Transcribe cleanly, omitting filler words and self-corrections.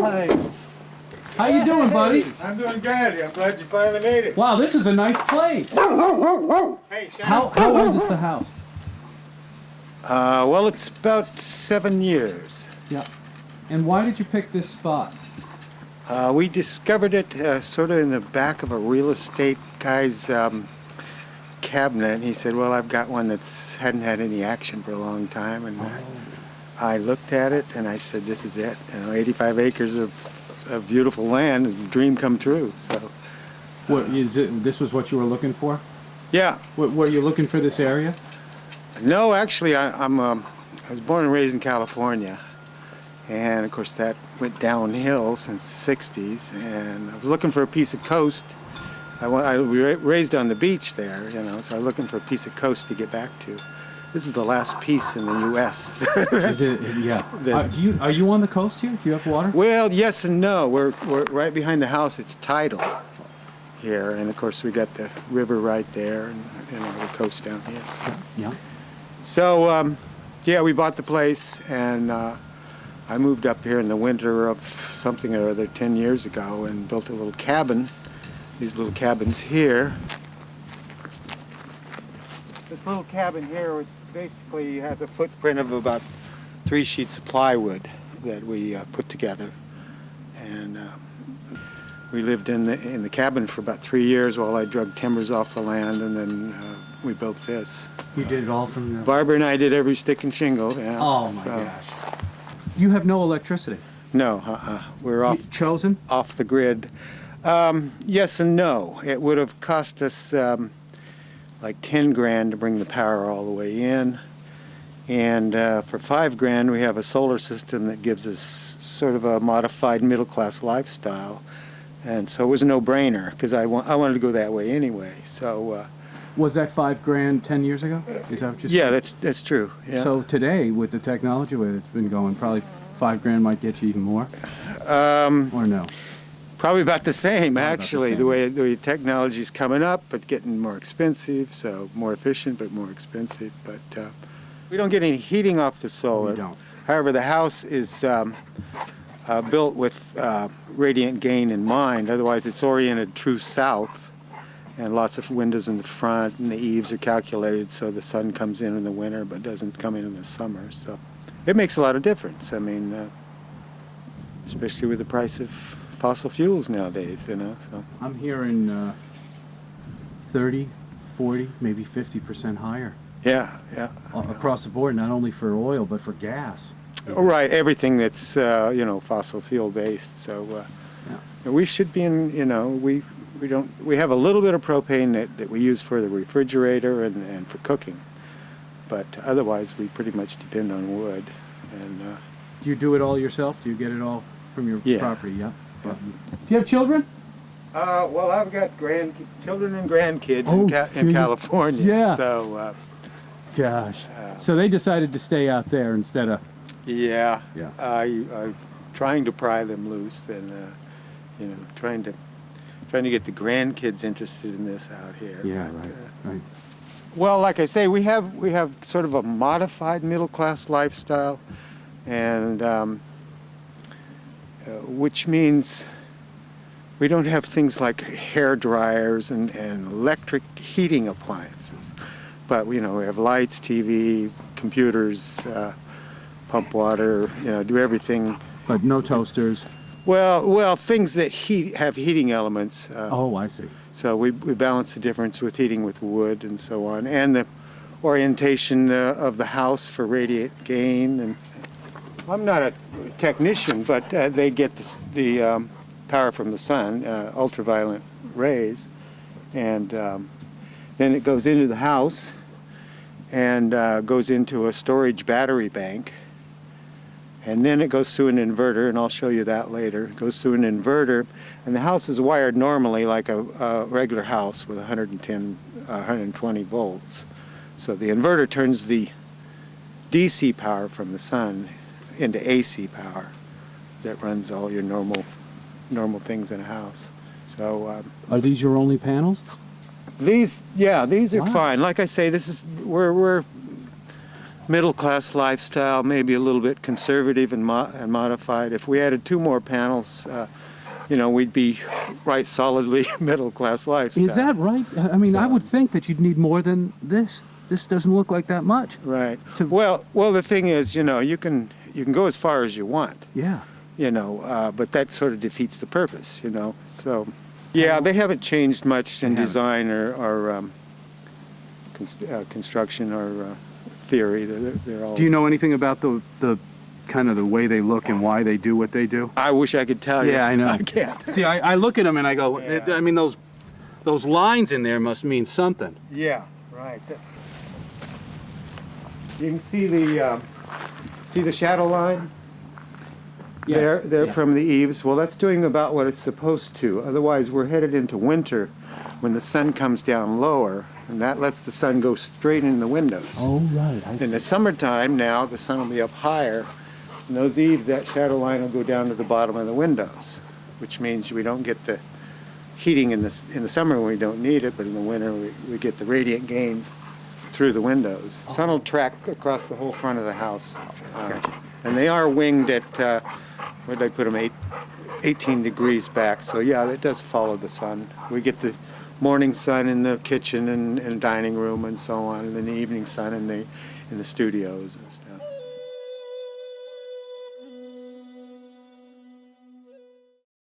Hi. How you doing, buddy? I'm doing good. I'm glad you finally made it. Wow, this is a nice place. Hey, How old is the house? well, it's about 7 years. Yeah. And why did you pick this spot? We discovered it sort of in the back of a real estate guy's cabinet. And he said, well, I've got one that's hadn't had any action for a long time. And I looked at it and I said, this is it. 85 acres of beautiful land, a dream come true. So, What is it? This was what you were looking for? yeah. Were you looking for this area? No, actually, I was born and raised in California. And of course that went downhill since the 60s, and I was looking for a piece of coast. I was raised on the beach there, so I was looking for a piece of coast to get back to. This is the last piece in the U.S. Is it, yeah. Are you on the coast here? Do you have water? Well, yes and no. We're right behind the house. It's tidal here, and of course we got the river right there, and the coast down here. So. Yeah. So yeah, we bought the place, and I moved up here in the winter of something or other 10 years ago and built a little cabin. These little cabins here. This little cabin here basically has a footprint of about 3 sheets of plywood that we put together. And we lived in the cabin for about 3 years while I drug timbers off the land, and then we built this. You did it all from the... Barbara and I did every stick and shingle. Yeah, oh my gosh. You have no electricity? No, we're off the grid. Yes and no. It would have cost us like 10 grand to bring the power all the way in. And for 5 grand, we have a solar system that gives us sort of a modified middle-class lifestyle. And so it was a no-brainer, because I wanted to go that way anyway. So. Was that 5 grand 10 years ago? Is that what you said? Yeah, that's true. Yeah. So today, with the technology where it's been going, probably 5 grand might get you even more? Or no? Probably about the same, actually. The way technology's coming up, but getting more expensive, so more efficient, but more expensive. But we don't get any heating off the solar. We don't. However, the house is built with radiant gain in mind. Otherwise, it's oriented true south. And lots of windows in the front, and the eaves are calculated so the sun comes in the winter but doesn't come in the summer. So it makes a lot of difference. I mean, especially with the price of fossil fuels nowadays, So I'm hearing 30, 40, maybe 50% higher. Yeah, yeah. Across the board, not only for oil but for gas. Right, everything that's fossil fuel based. So we should be in, we have a little bit of propane that we use for the refrigerator and for cooking, but otherwise we pretty much depend on wood. And do you do it all yourself? Do you get it all from your property? Yeah. Yeah. Do you have children? Well, I've got children and grandkids in California. Yeah. So. Gosh. So they decided to stay out there instead of. Yeah. Yeah. I'm trying to pry them loose and trying to get the grandkids interested in this out here. Yeah, but, right. Well, like I say, we have sort of a modified middle-class lifestyle, and which means we don't have things like hair dryers and electric heating appliances, but we have lights, TV, computers, pump water, do everything. But no toasters. Well, things that have heating elements. Oh, I see. So we balance the difference with heating with wood and so on, and the orientation of the house for radiant gain. And I'm not a technician, but they get the power from the sun, ultraviolet rays, and then it goes into the house and goes into a storage battery bank. And then it goes through an inverter, and I'll show you that later. It goes through an inverter, and the house is wired normally like a regular house with 120 volts. So the inverter turns the DC power from the sun into AC power that runs all your normal things in a house. So are these your only panels? These are fine. Like I say, this is we're middle-class lifestyle, maybe a little bit conservative and modified. If we added 2 more panels, you know, we'd be right solidly middle-class lifestyle. Is that right? I mean, I So- would think that you'd need more than this. This doesn't look like that much. Right. To- Well, the thing is, you know, you can go as far as you want, Yeah. you know, but that sort of defeats the purpose, you know. So, yeah, they haven't changed much in They haven't. design or construction or theory. They're all. Do you know anything about the kind of the way they look and why they do what they do? I wish I could tell you. Yeah, I know. I can't. See, I look at them and I go, Yeah. I mean, those lines in there must mean something. Yeah, right. You can see the shadow line there Yeah. from the eaves. Well, that's doing about what it's supposed to. Otherwise, we're headed into winter when the sun comes down lower, and that lets the sun go straight in the windows. Oh, right. I In the summertime, now the sun will be up higher, and those eaves, that shadow line will go down to the bottom of the windows, which means we don't get the heating in the summer when we don't need it, but in the winter we get the radiant gain through the windows. Sun will track across the whole front of the house, and they are winged at where did I put them? 18 degrees back. So yeah, it does follow the sun. We get the morning sun in the kitchen and dining room and so on, and then the evening sun in the studios and stuff.